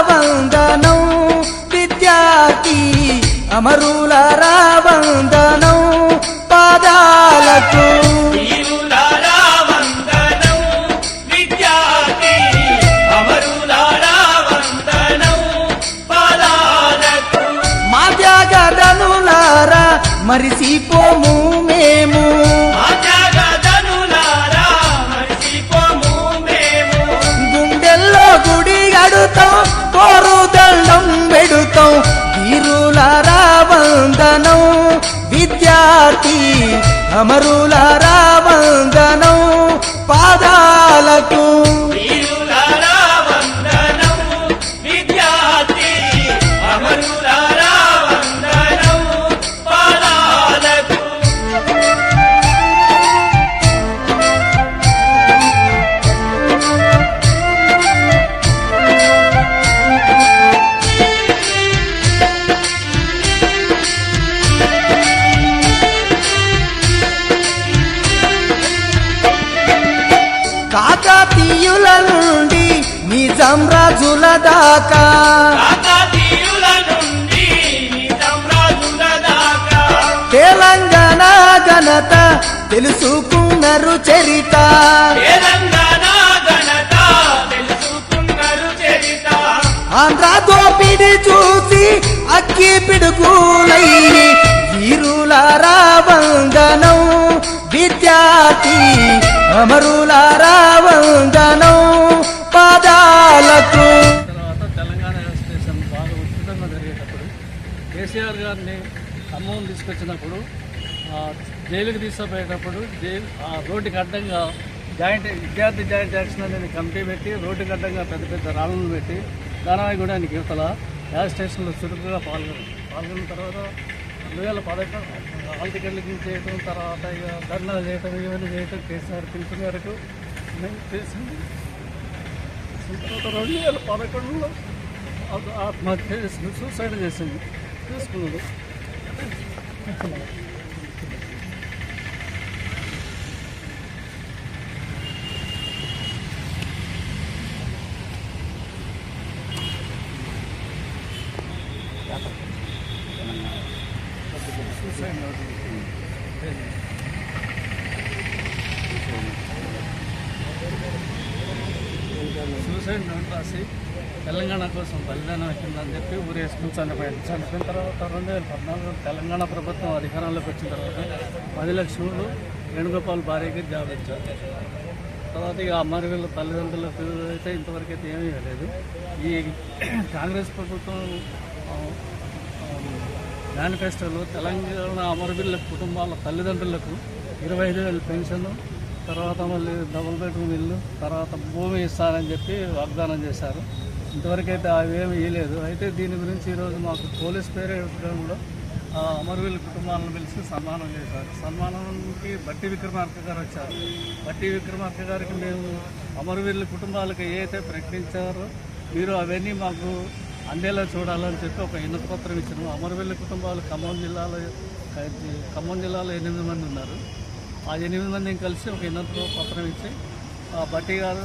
వందనం విద్యార్థి అమరులారా వందనం పాదాలకు మా త్యాగధనులారా మరిసిపోము మేము గుండెల్లో గుడి గడుతాం కోరు దండం పెడుతాం వీరులారా వందనం విద్యార్థి అమరులారా వందనం పాదాలకు కాకతీయుల నుండి నిజాం రాజుల దాకా తెలంగాణ ఘనత తెలుసుకున్నారు చరిత ఆంధ్ర దోపిడి చూసి అక్కి పిడుగులై వీరులారా వందనం విద్యార్థి అమరులారా వందనం పాదాలకు. తెలంగాణ స్టేషన్ బాగా ఉచితంగా జరిగేటప్పుడు కేసీఆర్ గారిని ఖమ్మం తీసుకొచ్చినప్పుడు జైలుకి తీసుకుపోయేటప్పుడు రోడ్డుకి అడ్డంగా విద్యార్థి జాయింట్ యాక్షన్ అనేది కమిటీ పెట్టి రోడ్డుకి అడ్డంగా పెద్ద పెద్ద రాళ్ళను పెట్టి దానాయగూడానికి యువతల గ్యాస్ స్టేషన్లో చురుకుగా పాల్గొన్న తర్వాత 2011 హాల్ టికెట్లు చేయటం, తర్వాత ఇక ధర్నా చేయటం, ఇవన్నీ చేయటం కేసీఆర్ పిలుపు మేరకు చేసింది. తర్వాత 2011లో ఆత్మహత్య చేసింది, సూసైడ్ చేసింది తీసుకున్నాడు. సూసైడ్ నోట్ రాసి తెలంగాణ కోసం బలిదానం వచ్చిందని చెప్పి ఊరేసుకుని చనిపోయింది. చనిపోయిన తర్వాత 2014 తెలంగాణ ప్రభుత్వం అధికారంలోకి వచ్చిన తర్వాత 10 లక్షలు వేణుగోపాల్ భార్యకి జాబ్ ఇచ్చారు. తర్వాత ఇక అమరవీళ్ళ తల్లిదండ్రులకు అయితే ఇంతవరకు అయితే ఏమీ లేదు. ఈ కాంగ్రెస్ ప్రభుత్వం మేనిఫెస్టోలో తెలంగాణ అమరవీళ్ళ కుటుంబాల తల్లిదండ్రులకు 25,000 పెన్షన్, తర్వాత మళ్ళీ డబుల్ బెడ్రూమ్ ఇల్లు, తర్వాత భూమి ఇస్తారని చెప్పి వాగ్దానం చేశారు. ఇంతవరకు అయితే అవేమీ ఇవ్వలేదు. అయితే దీని గురించి ఈరోజు మాకు పోలీస్ పేరేలో అమరవీళ్ళ కుటుంబాలను పిలిచి సన్మానం చేశారు. సన్మానానికి బట్టి విక్రమార్క గారు వచ్చారు. బట్టి విక్రమార్క గారికి మేము అమరవీళ్ళ కుటుంబాలకు ఏదైతే ప్రకటించారో మీరు అవన్నీ మాకు అందేలా చూడాలని చెప్పి ఒక వినతి పత్రం ఇచ్చినాము. అమరవీళ్ళ కుటుంబాలు ఖమ్మం జిల్లాలో 8 మంది ఉన్నారు. ఆ 8 మందిని కలిసి ఒక వినతి పత్రం ఇచ్చి బట్టి గారు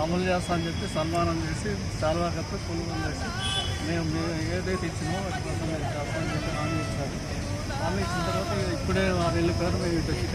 అమలు చేస్తామని చెప్పి సన్మానం చేసి చాలా కప్పి కొనుగోలు చేసి మేము ఏదైతే ఇచ్చినామో వాటి కోసం మీరు చేస్తామని చెప్పి హామీ ఇచ్చారు. హామీ ఇచ్చిన తర్వాత ఇప్పుడే వారు వెళ్ళిపోయారు. మేము ఇటు వచ్చి